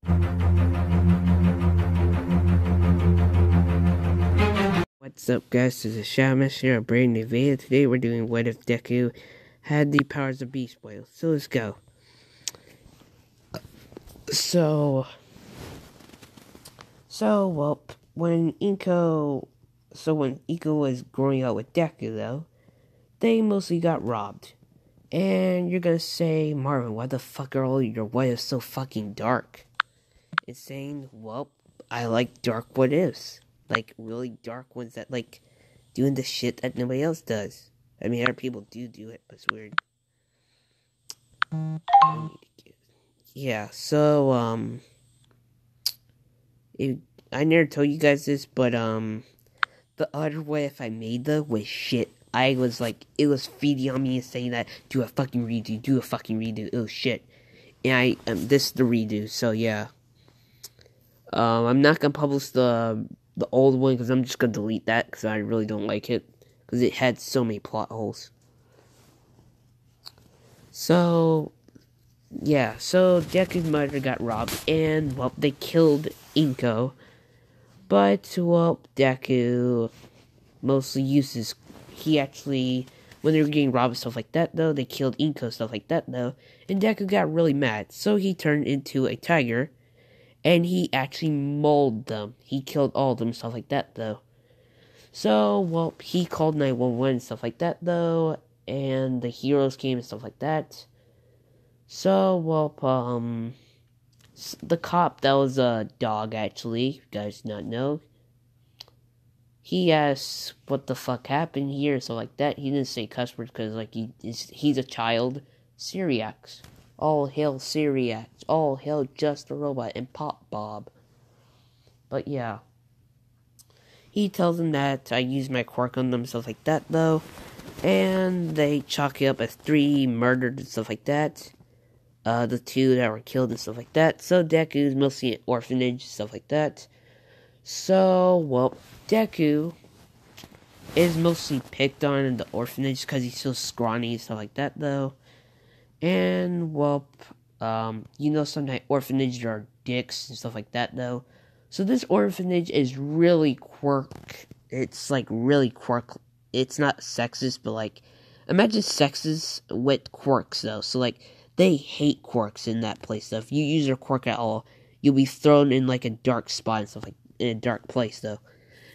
What's up, guys? This is Shamus here, a brand new video. Today we're doing What If Deku had the powers of Beast Boy. So let's go. So well, when Inko was growing up with Deku, though, they mostly got robbed. And you're gonna say, Marvin, why the fuck are all your what ifs so fucking dark? It's saying, well, I like dark what ifs. Like, really dark ones that, like, doing the shit that nobody else does. I mean, other people do it, but it's weird. Yeah, so, I never told you guys this, but, the other way if I made the was shit. I was like, it was feeding on me and saying that, do a fucking redo, oh shit. And this is the redo, so yeah. I'm not gonna publish the old one, because I'm just gonna delete that, because I really don't like it, because it had so many plot holes. So, yeah, so Deku's mother got robbed, and, well, they killed Inko. But, well, Deku mostly uses, when they were getting robbed and stuff like that, though, they killed Inko, stuff like that, though, and Deku got really mad, so he turned into a tiger, and he actually mauled them. He killed all of them, stuff like that, though. So, well, he called 911 and stuff like that, though, and the heroes came and stuff like that. So, well, the cop, that was a dog, actually, you guys not know. He asked what the fuck happened here, so like that. He didn't say cuss words because, like, he's a child. Syriacs. All hail Syriacs. All hail Just a Robot and Pop Bob. But yeah. He tells them that I used my quirk on them, stuff like that, though. And they chalk it up as 3 murdered and stuff like that. The 2 that were killed and stuff like that. So Deku's mostly an orphanage, stuff like that. So, well, Deku is mostly picked on in the orphanage because he's so scrawny and stuff like that, though. And, well, sometimes orphanages are dicks and stuff like that, though. So this orphanage is really it's, like, really quirk. It's not sexist, but, like, imagine sexist with quirks, though. So, like, they hate quirks in that place, though. If you use your quirk at all, you'll be thrown in, like, a dark spot and stuff, like, in a dark place, though.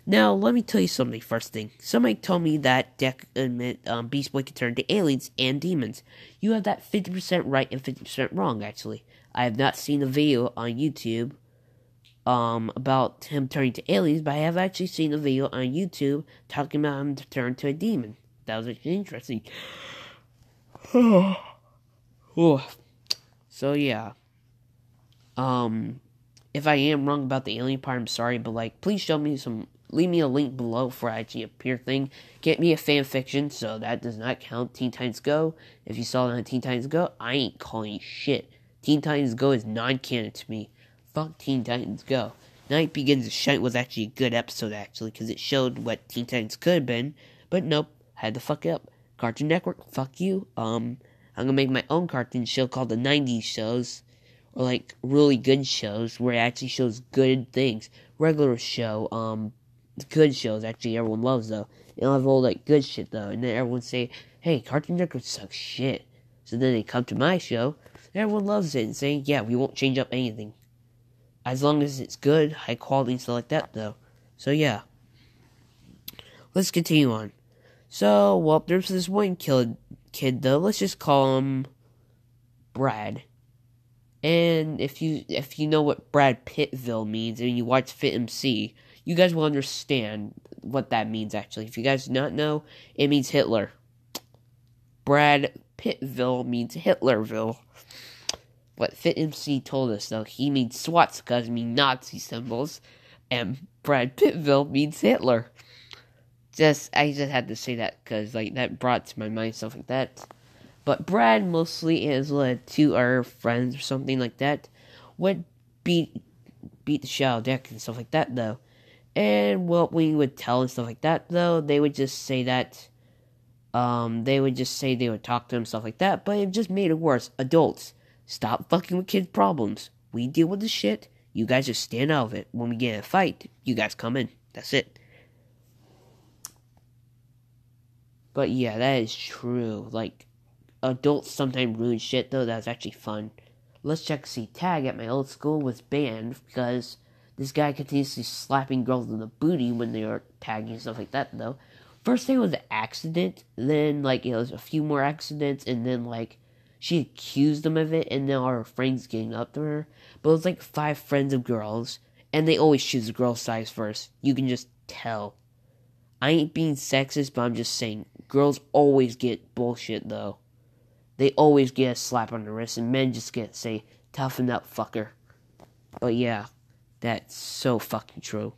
Now, let me tell you something first thing. Somebody told me that Beast Boy can turn to aliens and demons. You have that 50% right and 50% wrong, actually. I have not seen a video on YouTube about him turning to aliens, but I have actually seen a video on YouTube talking about him to turn to a demon. That was actually interesting. So, yeah. If I am wrong about the alien part, I'm sorry, but, like, please leave me a link below for actually a peer thing. Get me a fan fiction, so that does not count. Teen Titans Go. If you saw it on Teen Titans Go, I ain't calling shit. Teen Titans Go is non-canon to me. Fuck Teen Titans Go. Night Begins to Shine was actually a good episode, actually, because it showed what Teen Titans could have been, but nope, had to fuck it up. Cartoon Network, fuck you. I'm gonna make my own cartoon show called the 90s shows, or, like, really good shows, where it actually shows good things. Regular show, good shows, actually, everyone loves, though. It'll have all, like, good shit, though, and then everyone say, hey, Cartoon Network sucks shit. So then they come to my show, and everyone loves it, and saying, yeah, we won't change up anything. As long as it's good, high quality, and stuff like that, though. So, yeah. Let's continue on. So, well, there's this one kid, though. Let's just call him Brad. And if you know what Brad Pittville means, and you watch Fit MC, you guys will understand what that means, actually. If you guys do not know, it means Hitler. Brad Pittville means Hitlerville. What Fit MC told us, though, he means swastikas, mean Nazi symbols, and Brad Pittville means Hitler. I just had to say that, because, like, that brought to my mind stuff like that. But Brad mostly is led to our friends or something like that. Would beat the shit out of Deku and stuff like that, though. And what we would tell and stuff like that, though, they would just say that, they would talk to him, stuff like that, but it just made it worse. Adults, stop fucking with kids' problems. We deal with the shit. You guys just stand out of it. When we get in a fight, you guys come in. That's it. But yeah, that is true. Like, adults sometimes ruin shit, though. That's actually fun. Let's check to see tag at my old school was banned because this guy continuously slapping girls in the booty when they were tagging and stuff like that, though. First thing was an accident, then, like, it was a few more accidents, and then, like, she accused him of it, and now our friends getting up to her. But it was like 5 friends of girls, and they always choose the girl size first. You can just tell. I ain't being sexist, but I'm just saying, girls always get bullshit, though. They always get a slap on the wrist, and men just get to say, toughen up, fucker. But yeah, that's so fucking true.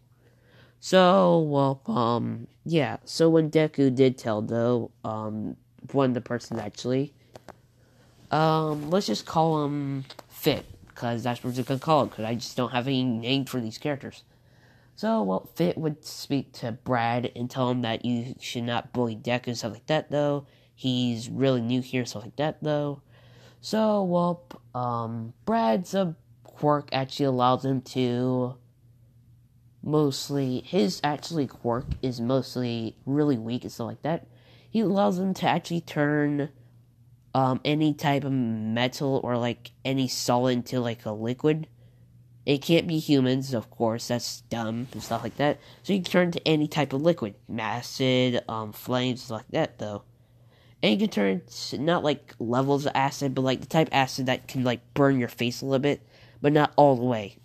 So, well, yeah. So when Deku did tell, though, one of the persons actually, let's just call him Fit, because that's what we're gonna call him, because I just don't have any name for these characters. So, well, Fit would speak to Brad and tell him that you should not bully Deku and stuff like that, though. He's really new here, stuff like that, though. So, well, Brad's quirk actually allows him to his actually quirk is mostly really weak and stuff like that. He allows him to actually turn, any type of metal or, like, any solid into, like, a liquid. It can't be humans, of course, that's dumb and stuff like that. So you can turn to any type of liquid. Acid, flames, stuff like that, though. And you can turn to not like levels of acid, but like the type of acid that can like burn your face a little bit, but not all the way.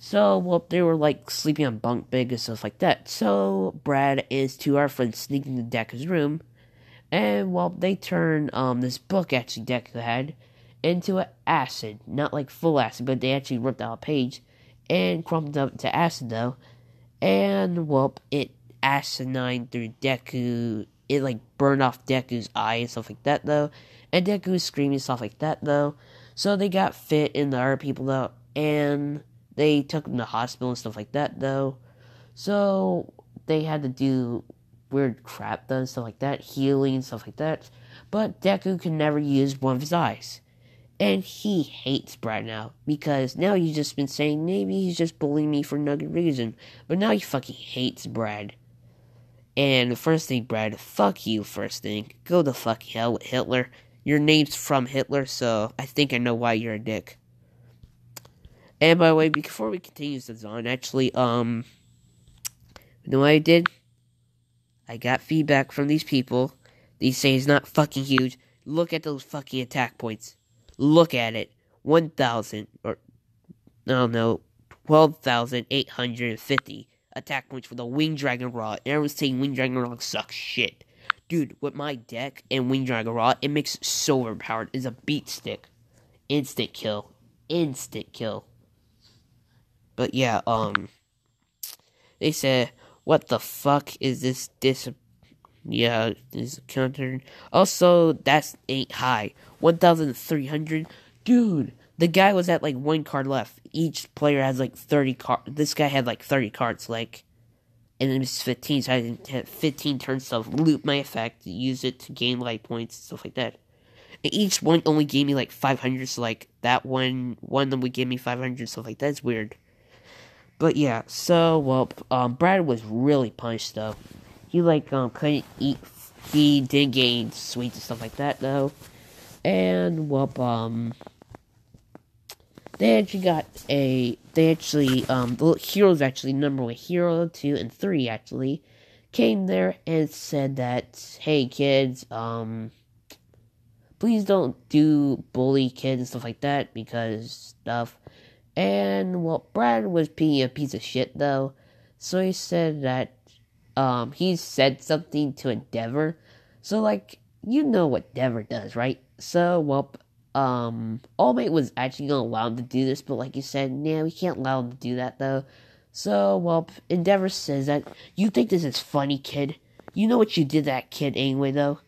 So, well, they were like sleeping on bunk beds and stuff like that. So, Brad and his 2 our friends sneak into Deku's room, and well, they turn this book actually Deku had into an acid, not like full acid, but they actually ripped out a page and crumpled up to acid though, and well, it acidine through Deku. It like burned off Deku's eye and stuff like that though, and Deku was screaming and stuff like that though. So they got Fit and the other people though, and they took him to hospital and stuff like that though. So they had to do weird crap though and stuff like that, healing and stuff like that. But Deku could never use one of his eyes. And he hates Brad now, because now he's just been saying maybe he's just bullying me for no good reason. But now he fucking hates Brad. And the first thing, Brad, fuck you first thing. Go to fucking hell with Hitler. Your name's from Hitler, so I think I know why you're a dick. And by the way, before we continue this on, actually, you know what I did? I got feedback from these people. They say it's not fucking huge. Look at those fucking attack points. Look at it. 1,000, or, I don't know, 12,850 attack points for the Winged Dragon Rod. And everyone's saying Winged Dragon Rod sucks shit. Dude, with my deck and Winged Dragon Rod, it makes it so overpowered. It's a beat stick. Instant kill. Instant kill. But yeah, they said, what the fuck is this yeah, is countered. Also, that's ain't high. 1,300. Dude, the guy was at like 1 card left. Each player has like 30 cards. This guy had like 30 cards, like, and it was 15, so I had 15 turns to loop my effect, use it to gain light points, stuff like that. And each one only gave me like 500, so like that one of them would give me 500, stuff like that. It's weird. But yeah, so, well, Brad was really punished though. He like couldn't eat. He didn't gain sweets and stuff like that though. And well, they actually the heroes actually number 1, hero 2 and 3 actually came there and said that, hey kids, please don't do bully kids and stuff like that because stuff. And well, Brad was being a piece of shit though, so he said that he said something to Endeavor. So, like, you know what Endeavor does, right? So, well, All Might was actually gonna allow him to do this, but like you said, nah, we can't allow him to do that, though. So, well, Endeavor says that, you think this is funny, kid? You know what you did to that kid anyway, though?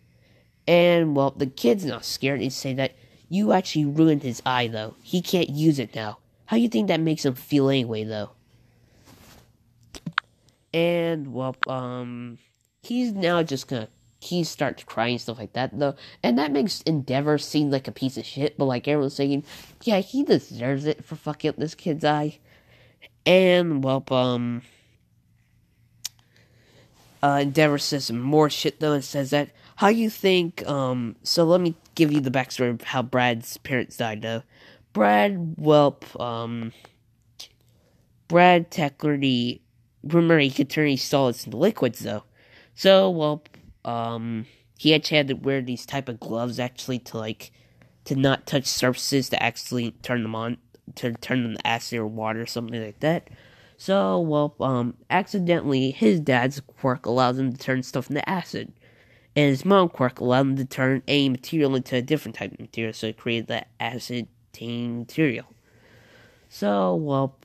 And, well, the kid's not scared and say that you actually ruined his eye, though. He can't use it now. How do you think that makes him feel anyway, though? And, well, he's now just gonna he starts crying and stuff like that, though. And that makes Endeavor seem like a piece of shit, but like everyone's saying, yeah, he deserves it for fucking up this kid's eye. And, well, Endeavor says some more shit, though, and says that, how you think, so let me give you the backstory of how Brad's parents died, though. Brad technically, remember, he could turn these solids into liquids, though. So, well, he actually had to wear these type of gloves, actually, to not touch surfaces to actually turn them on, to turn them to acid or water, or something like that. So, well, accidentally, his dad's quirk allows him to turn stuff into acid. And his mom's quirk allowed him to turn a material into a different type of material, so it created that acid-tainted material. So, well,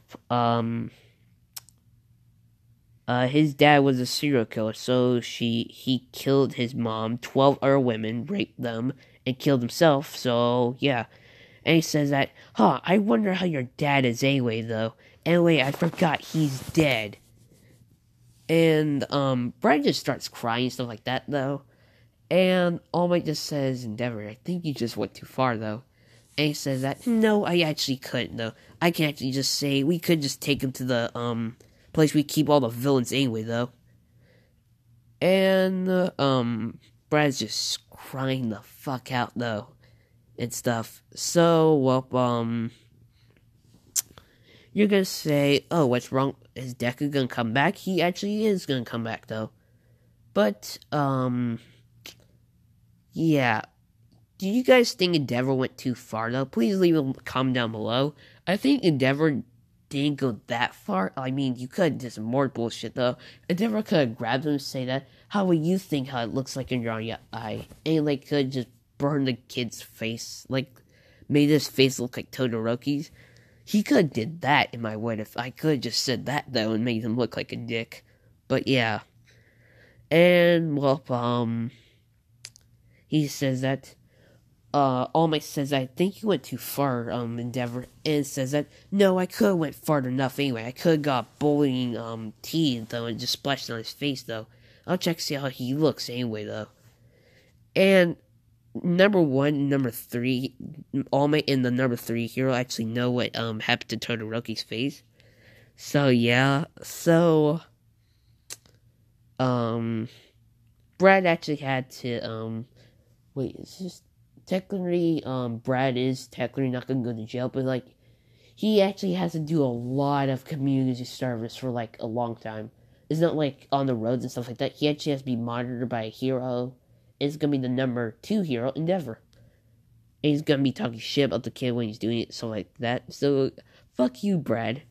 his dad was a serial killer, so he killed his mom, 12 other women, raped them, and killed himself, so, yeah. And he says that, I wonder how your dad is anyway, though. Anyway, I forgot he's dead. And, Brad just starts crying and stuff like that, though. And All Might just says, Endeavor, I think you just went too far, though. And he says that, no, I actually couldn't, though. I can actually just say, we could just take him to the, place we keep all the villains anyway, though. And, Brad's just crying the fuck out, though. And stuff. So, well, you're gonna say, oh, what's wrong? Is Deku gonna come back? He actually is gonna come back, though. But, yeah. Do you guys think Endeavor went too far, though? Please leave a comment down below. I think Endeavor didn't go that far. I mean, you could do some more bullshit, though. Endeavor could have grabbed him and say that, how would you think how it looks like in your eye? And, like, could just burn the kid's face. Like, made his face look like Todoroki's. He could have did that in my way if I could have just said that, though, and made him look like a dick. But, yeah. And, well, he says that, All Might says, I think you went too far, Endeavor, and says that, no, I could have went far enough anyway. I could have got bullying, tea, though, and just splashed on his face, though. I'll check to see how he looks anyway, though. And, number 1, number 3, All Might and the number 3 hero actually know what, happened to Todoroki's face. So, yeah, so, Brad actually had to, wait, it's just, technically, Brad is technically not gonna go to jail, but, like, he actually has to do a lot of community service for, like, a long time. It's not, like, on the roads and stuff like that. He actually has to be monitored by a hero. It's gonna be the number 2 hero, Endeavor. And he's gonna be talking shit about the kid when he's doing it, so like that. So, fuck you, Brad.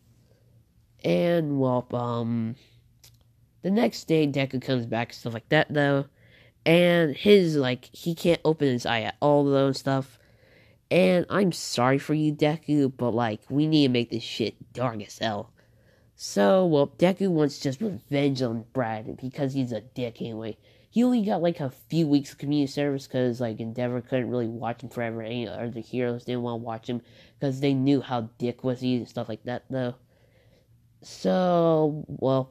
And, well, the next day, Deku comes back and stuff like that, though. And his, like, he can't open his eye at all, though, and stuff. And I'm sorry for you, Deku, but, like, we need to make this shit dark as hell. So, well, Deku wants just revenge on Brad, because he's a dick anyway. He only got, like, a few weeks of community service, because, like, Endeavor couldn't really watch him forever. Any other heroes didn't want to watch him, because they knew how dick was he and stuff like that, though. So, well,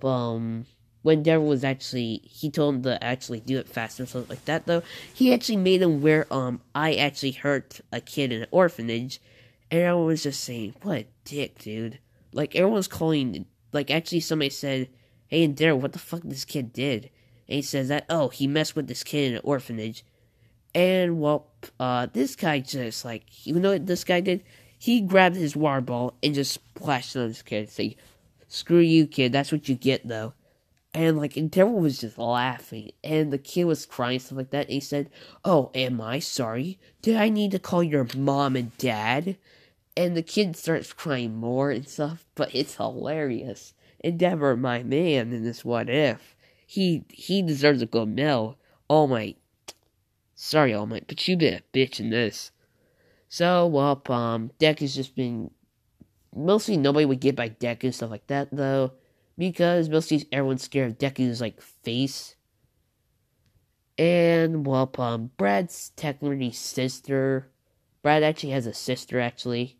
when Endeavor was actually, he told him to actually do it faster and stuff like that, though. He actually made him wear, I actually hurt a kid in an orphanage, and everyone was just saying, what a dick, dude. Like, everyone's calling, like, actually somebody said, hey, Endeavor, what the fuck this kid did? And he says that, oh, he messed with this kid in an orphanage. And, well, this guy just, like, you know what this guy did? He grabbed his water ball and just splashed it on this kid and said, screw you, kid, that's what you get, though. And, like, Endeavor was just laughing, and the kid was crying, stuff like that, and he said, oh, am I sorry? Did I need to call your mom and dad? And the kid starts crying more and stuff, but it's hilarious. Endeavor, my man, in this what if. He deserves a good medal. All Might. Sorry, All Might, but you been a bitch in this. So, well, Deku's just been, mostly nobody would get by Deku and stuff like that, though. Because mostly everyone's scared of Deku's, like, face. And, well, Brad's technically sister. Brad actually has a sister, actually.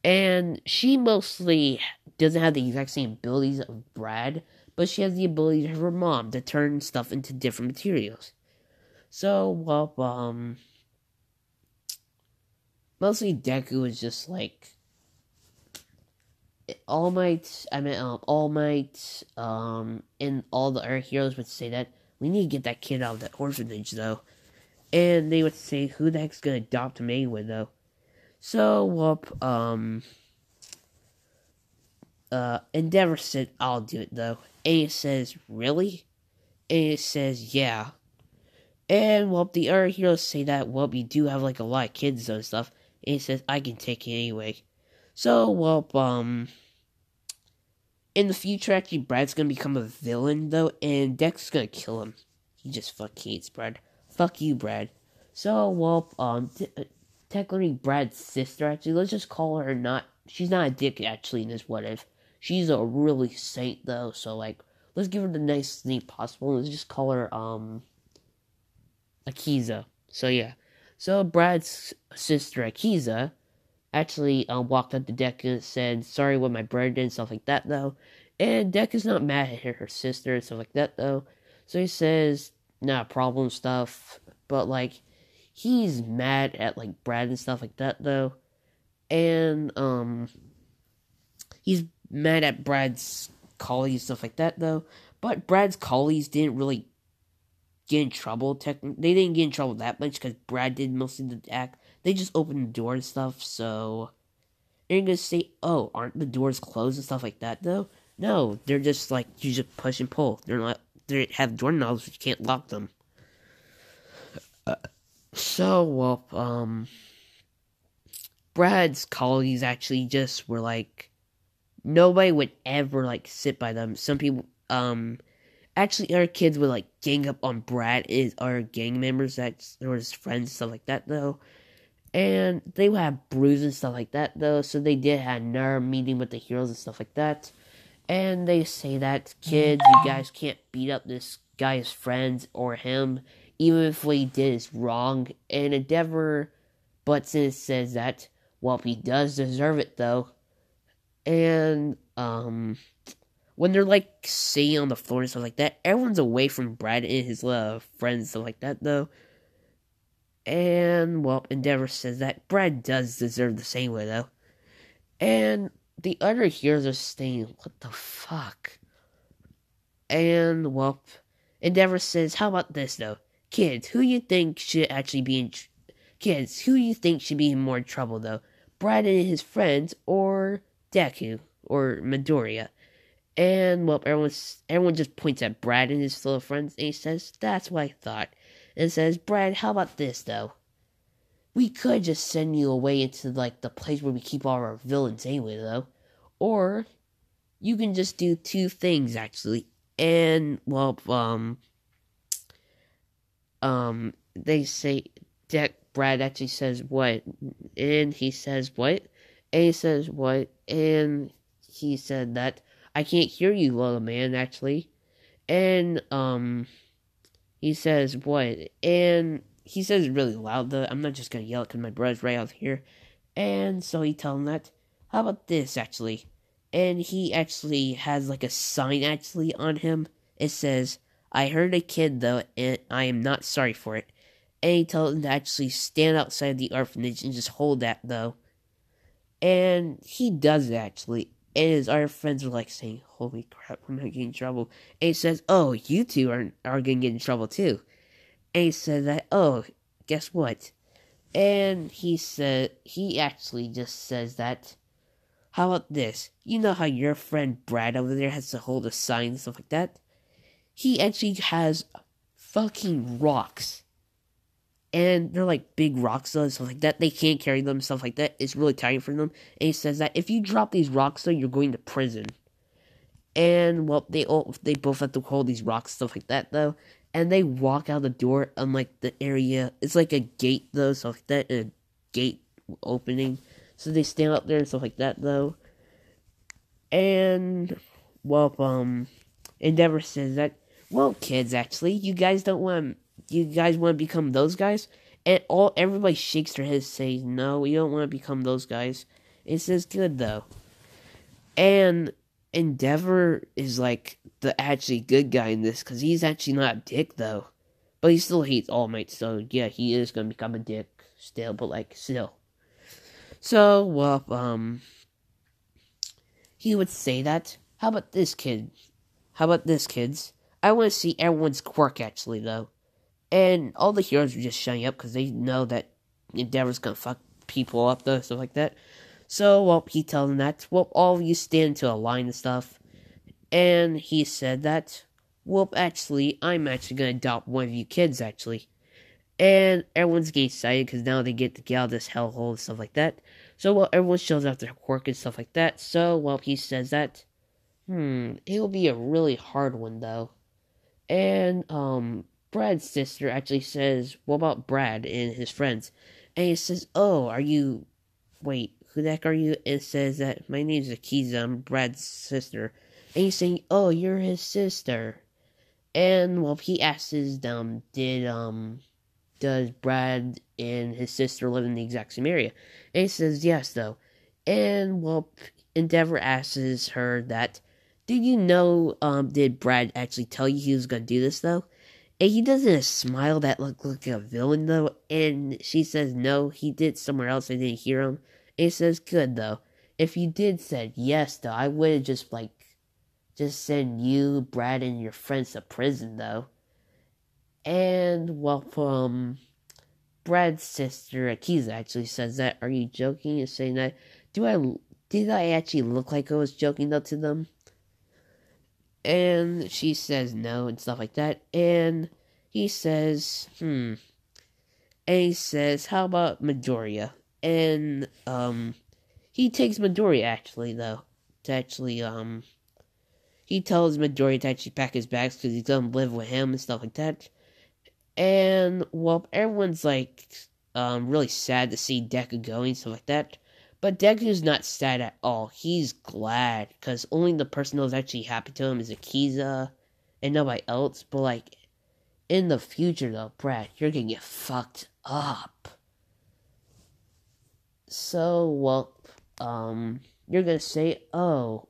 And she mostly doesn't have the exact same abilities of Brad, but she has the ability of her mom to turn stuff into different materials. So, well, mostly Deku is just like All Might. I mean, All Might, and all the other heroes would say that we need to get that kid out of that orphanage, though. And they would say, who the heck's gonna adopt him anyway, though? So, well, Endeavor said, I'll do it, though. And he says, really? And he says, yeah. And, well, the other heroes say that, well, we do have, like, a lot of kids and stuff. And he says, I can take it anyway. So, well, in the future, actually, Brad's gonna become a villain, though, and Dex gonna kill him. He just fucking hates Brad. Fuck you, Brad. So, well, technically Brad's sister, actually, let's just call her she's not a dick, actually, in this what if. She's a really saint, though, so, like, let's give her the nicest name possible. Let's just call her, Akiza. So, yeah. So, Brad's sister, Akiza, actually walked up to Deku and said, sorry what my brother did and stuff like that, though. And Deku's not mad at her sister and stuff like that, though. So he says, nah, problem stuff. But, like, he's mad at, like, Brad and stuff like that, though. And, he's mad at Brad's colleagues and stuff like that, though. But Brad's colleagues didn't really get in trouble. They didn't get in trouble that much because Brad did most of the act. They just opened the door and stuff, so you're gonna say, oh, aren't the doors closed and stuff like that, though? No, they're just like, you just push and pull. They have doorknobs, but you can't lock them. So, well, Brad's colleagues actually just were like, nobody would ever, like, sit by them. Some people, actually, other kids would, like, gang up on Brad and his other gang members or his friends and stuff like that, though. And they would have bruises and stuff like that, though. So they did have another meeting with the heroes and stuff like that. And they say that, kids, you guys can't beat up this guy's friends or him, even if what he did is wrong. And Endeavor butts in and says that, well, he does deserve it, though. And, when they're, like, sitting on the floor and stuff like that, everyone's away from Brad and his friends and stuff like that, though. And, well, Endeavor says that Brad does deserve the same way, though. And the other heroes are saying, what the fuck? And, well, Endeavor says, how about this, though? Kids, who you think should actually be in... Kids, who you think should be in more trouble, though? Brad and his friends, or Deku, or Midoriya? And, well, everyone just points at Brad and his little friends, and he says, that's what I thought. And says, Brad, how about this, though? We could just send you away into, like, the place where we keep all our villains anyway, though. Or, you can just do two things, actually. And, well, they say that Brad actually says, what? And he says, what? And he says, what? And he said that, I can't hear you, little man, actually. And, he says, what? And he says it really loud, though. I'm not just gonna yell it because my brother's right out here. And so he tells him that, how about this, actually? And he actually has, like, a sign, actually, on him. It says, I heard a kid, though, and I am not sorry for it. And he tells him to actually stand outside the orphanage and just hold that, though. And he does it, actually. And his other friends are like saying, holy crap, we're not getting in trouble. And he says, oh, you two are going to get in trouble too. And he says that, oh, guess what? And he actually just says that, how about this? You know how your friend Brad over there has to hold a sign and stuff like that? He actually has fucking rocks. And they're like big rocks though, and stuff like that. They can't carry them, stuff like that. It's really tiring for them. And he says that if you drop these rocks though, you're going to prison. And, well, they both have to hold these rocks, stuff like that though. And they walk out the door on, like, the area. It's like a gate though, stuff like that. And a gate opening. So they stand up there and stuff like that though. And, well, Endeavor says that, well, kids, actually, you guys want to become those guys? And everybody shakes their heads, saying, no, we don't want to become those guys. It says, good, though. And Endeavor is, like, the actually good guy in this, because he's actually not a dick, though. But he still hates All Might, so yeah, he is gonna become a dick still, but like still. So, well, he would say that. How about this kid? How about this, kids? I want to see everyone's quirk, actually, though. And all the heroes are just shutting up because they know that Endeavor's gonna fuck people up, though, stuff like that. So, well, he tells them that. Well, all of you stand into a line and stuff. And he said that, well, actually, I'm actually gonna adopt one of you kids, actually. And everyone's getting excited because now they get to get out of this hellhole and stuff like that. So, well, everyone shows off their quirk and stuff like that. So, well, he says that, it'll be a really hard one, though. And, Brad's sister actually says, what about Brad and his friends? And he says, oh, are you, wait, who the heck are you? And says that, my name's Akiza, I'm Brad's sister. And he's saying, oh, you're his sister. And, well, he asks, does Brad and his sister live in the exact same area? And he says, yes, though. And, well, Endeavor asks her that, did you know, did Brad actually tell you he was gonna do this, though? And he does a smile that looked like a villain, though, and she says, no, he did somewhere else, I didn't hear him. And he says, good, though. If you did said yes, though, I would've just send you, Brad, and your friends to prison, though. And, well, Brad's sister, Akiza, actually says that, are you joking? And saying that, did I actually look like I was joking, though, to them? And she says no and stuff like that. And he says, And he says, how about Midoriya? And, he takes Midoriya, actually, though. To actually, he tells Midoriya to actually pack his bags because he's gonna live with him and stuff like that. And, well, everyone's, like, really sad to see Deku going and stuff like that. But Deku's not sad at all. He's glad, because only the person who's actually happy to him is Akiza, and nobody else. But, like, in the future, though, Brad, you're gonna get fucked up. So, well, you're gonna say, oh,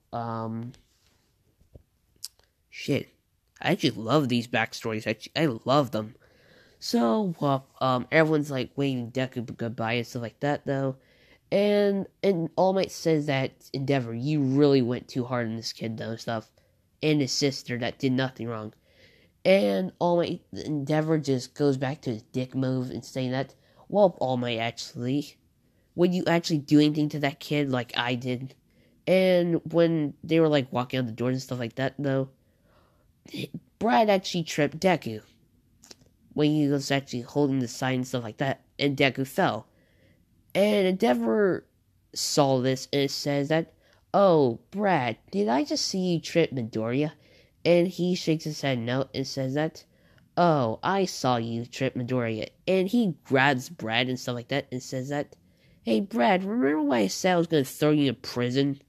shit. I actually love these backstories. I love them. So, well, everyone's, like, waving Deku goodbye and stuff like that, though. And All Might says that, Endeavor, you really went too hard on this kid, though, and stuff. And his sister that did nothing wrong. And All Might, Endeavor just goes back to his dick move and saying that, well, All Might, actually, would you actually do anything to that kid like I did? And when they were, like, walking out the doors and stuff like that, though, Brad actually tripped Deku. When he was actually holding the sign and stuff like that, and Deku fell. And Endeavor saw this, and it says that, oh, Brad, did I just see you trip Midoriya? And he shakes his head no, and says that, oh, I saw you trip Midoriya. And he grabs Brad and stuff like that, and says that, hey, Brad, remember when I said I was going to throw you in prison?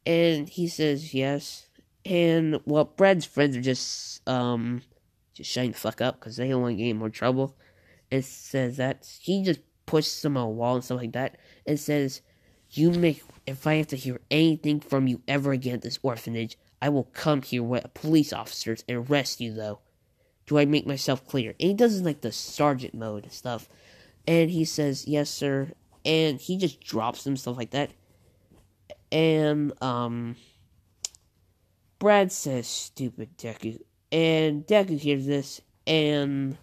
And he says, yes. And, well, Brad's friends are just shutting the fuck up, because they don't want to get in more trouble. It says that, he just pushes him on a wall and stuff like that, and says, if I have to hear anything from you ever again at this orphanage, I will come here with police officers and arrest you, though. Do I make myself clear? And he does, like, the sergeant mode and stuff. And he says, yes, sir. And he just drops him, stuff like that. And, Brad says, stupid Deku. And Deku hears this, and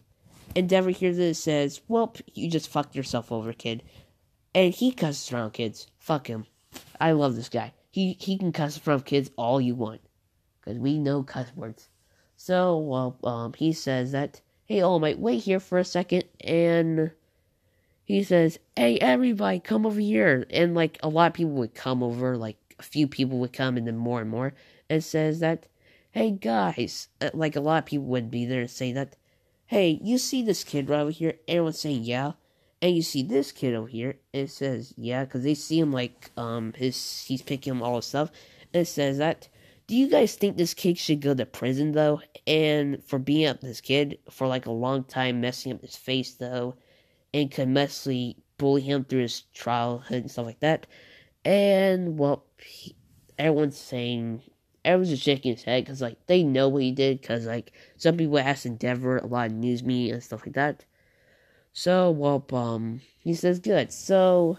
Endeavor hears this and says, well, you just fucked yourself over, kid. And he cusses around kids. Fuck him. I love this guy. He can cuss in front of kids all you want. Because we know cuss words. So, well, he says that, hey, All Might, wait here for a second. And he says, hey, everybody, come over here. And, like, a lot of people would come over. Like, a few people would come, and then more and more. And says that, hey, guys. Like, a lot of people would be there and say that, hey, you see this kid right over here? Everyone's saying, yeah. And you see this kid over here? And it says, yeah, because they see him, like, he's picking up all his stuff. And it says that, do you guys think this kid should go to prison, though? And for being up this kid for, like, a long time, messing up his face, though, and could mostly bully him through his childhood and stuff like that. And, well, everyone's everyone's just shaking his head because, like, they know what he did because, like, some people ask Endeavor, a lot of news media and stuff like that. So, well, he says good. So,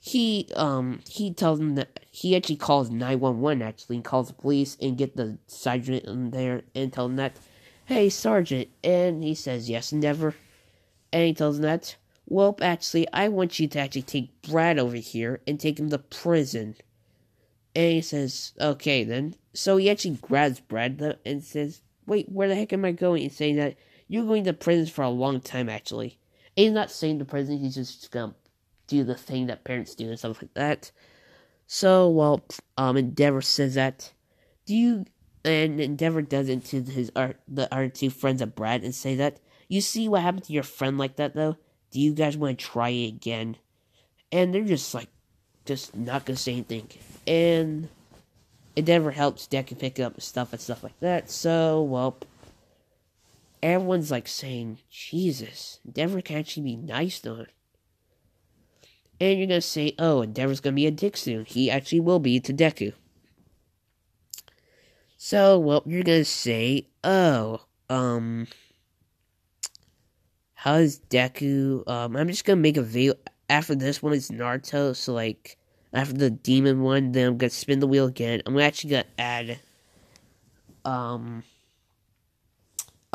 he tells them that he actually calls 911, actually, and calls the police and get the sergeant in there and tell him that, hey, Sergeant, and he says, yes, Endeavor, and he tells him that, well, actually, I want you to actually take Brad over here and take him to prison. And he says, okay, then. So he actually grabs Brad though, and says, wait, where the heck am I going? And saying that, you're going to prison for a long time, actually. And he's not saying to prison, he's just gonna do the thing that parents do and stuff like that. So, well, Endeavor says that, and Endeavor does it to the other two friends of Brad and say that, you see what happened to your friend like that, though? Do you guys want to try it again? And they're just not gonna say anything. And Endeavor helps Deku pick up stuff and stuff like that. So, well, everyone's like saying, Jesus, Endeavor can actually be nice to him. And you're gonna say, oh, Endeavor's gonna be a dick soon. He actually will be to Deku. So, well, you're gonna say, oh, how's Deku? I'm just gonna make a video. After this one is Naruto, so, like, after the demon one, then I'm gonna spin the wheel again. I'm actually gonna add, oh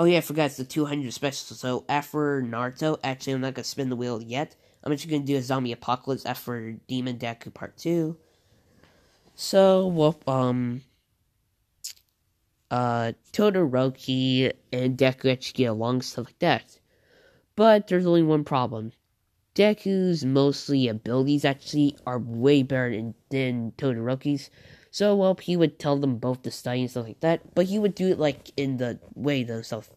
yeah, I forgot, it's the 200 special. So, after Naruto, actually, I'm not gonna spin the wheel yet. I'm actually gonna do a zombie apocalypse after Demon Deku Part 2. So, well, Todoroki and Deku actually get along, stuff like that. But there's only one problem. Deku's mostly abilities actually are way better than Todoroki's. So, well, he would tell them both to study and stuff like that. But he would do it, like, in the way themselves.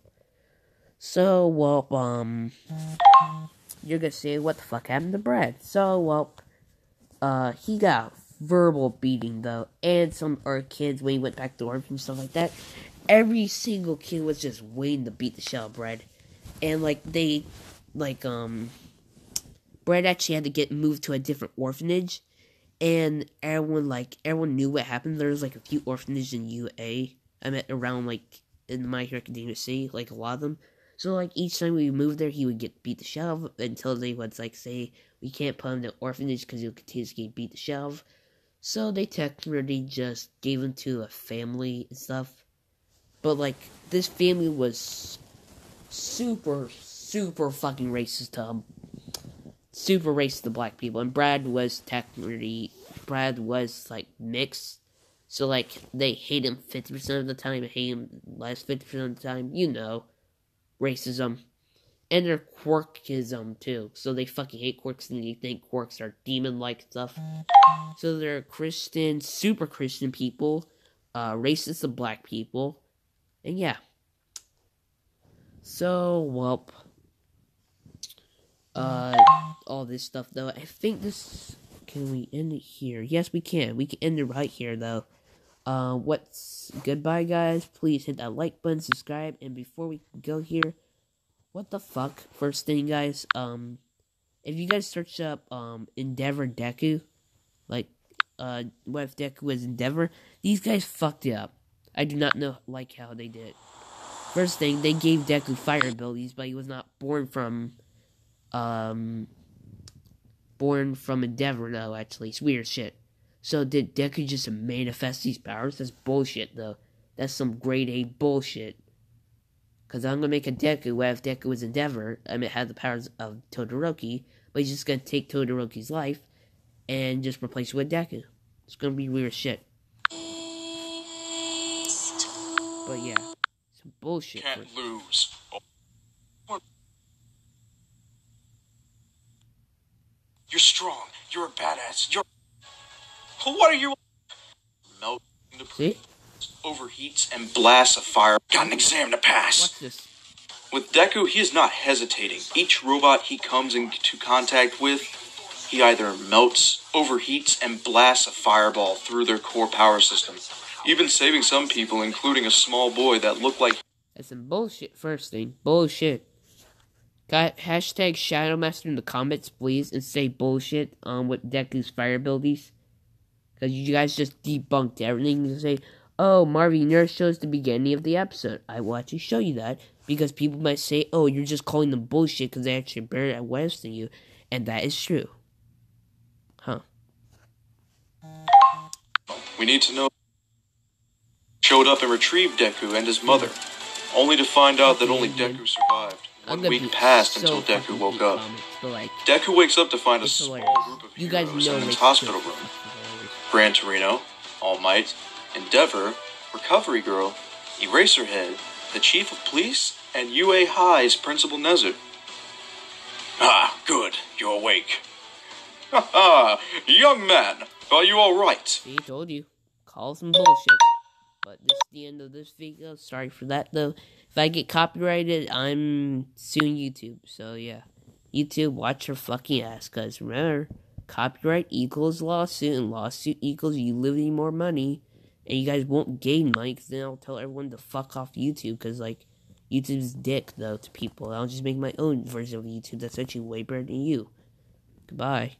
So, well, you're gonna say, what the fuck happened to Brad? So, well, he got verbal beating, though. And some other kids, when he went back to orphanage and stuff like that, every single kid was just waiting to beat the shit out of Brad. And, like, Brad actually had to get moved to a different orphanage, and everyone knew what happened. There was, like, a few orphanages in UA. I met around, like, in My Hero Academia City, like, a lot of them. So, like, each time we moved there, he would get beat the shit out of until they would, like, say, we can't put him in the orphanage because he'll continue to get beat the shit out of. So, they technically just gave him to a family and stuff. But, like, this family was super fucking racist to him. Super racist to black people. And Brad was, like, mixed. So, like, they hate him 50% of the time and hate him less 50% of the time. You know. Racism. And their quirkism, too. So they fucking hate quirks and they think quirks are demon-like stuff. So they're Christian, super Christian people. Racist to black people. And yeah. So, well, all this stuff, though. I think this, can we end it here? Yes, we can. We can end it right here, though. Goodbye, guys. Please hit that like button, subscribe, and before we go here, what the fuck? First thing, guys, if you guys search up, Endeavor Deku, like, what if Deku was Endeavor? These guys fucked it up. I do not like how they did it. First thing, they gave Deku fire abilities, but he was not born from Endeavor, no, actually. It's weird shit. So did Deku just manifest these powers? That's bullshit, though. That's some grade A bullshit. Because I'm gonna make a Deku where if Deku was Endeavor, I mean, had the powers of Todoroki, but he's just gonna take Todoroki's life and just replace it with Deku. It's gonna be weird shit. But yeah, some bullshit. Can't lose. You're strong. You're a badass. What are you? Melt into See? Overheats and blasts a fire. Got an exam to pass. What's this? With Deku, he is not hesitating. Each robot he comes into contact with, he either melts, overheats, and blasts a fireball through their core power system. Even saving some people, including a small boy that looked like... That's some bullshit, first thing. Bullshit. Hashtag Shadowmaster in the comments, please, and say bullshit with Deku's fire abilities. Because you guys just debunked everything. You say, oh, Marvin, you never showed us the beginning of the episode. I will actually show you that, because people might say, oh, you're just calling them bullshit because they actually better at worse than you, and that is true. Huh. We need to know showed up and retrieved Deku and his mother, only to find out that only Deku survived. 1 week passed until Deku woke up. Deku wakes up to find a small group of heroes in his hospital room. Gran Torino, All Might, Endeavor, Recovery Girl, Eraserhead, the Chief of Police, and UA High's Principal Nezu. Ah, good, you're awake. Ha ha, young man, are you alright? See, told you. Call some bullshit. But this is the end of this video. Sorry for that, though. If I get copyrighted, I'm suing YouTube. So, yeah. YouTube, watch your fucking ass. Because remember, copyright equals lawsuit. And lawsuit equals you losing more money. And you guys won't gain money. Because then I'll tell everyone to fuck off YouTube. Because, like, YouTube's dick, though, to people. I'll just make my own version of YouTube that's actually way better than you. Goodbye.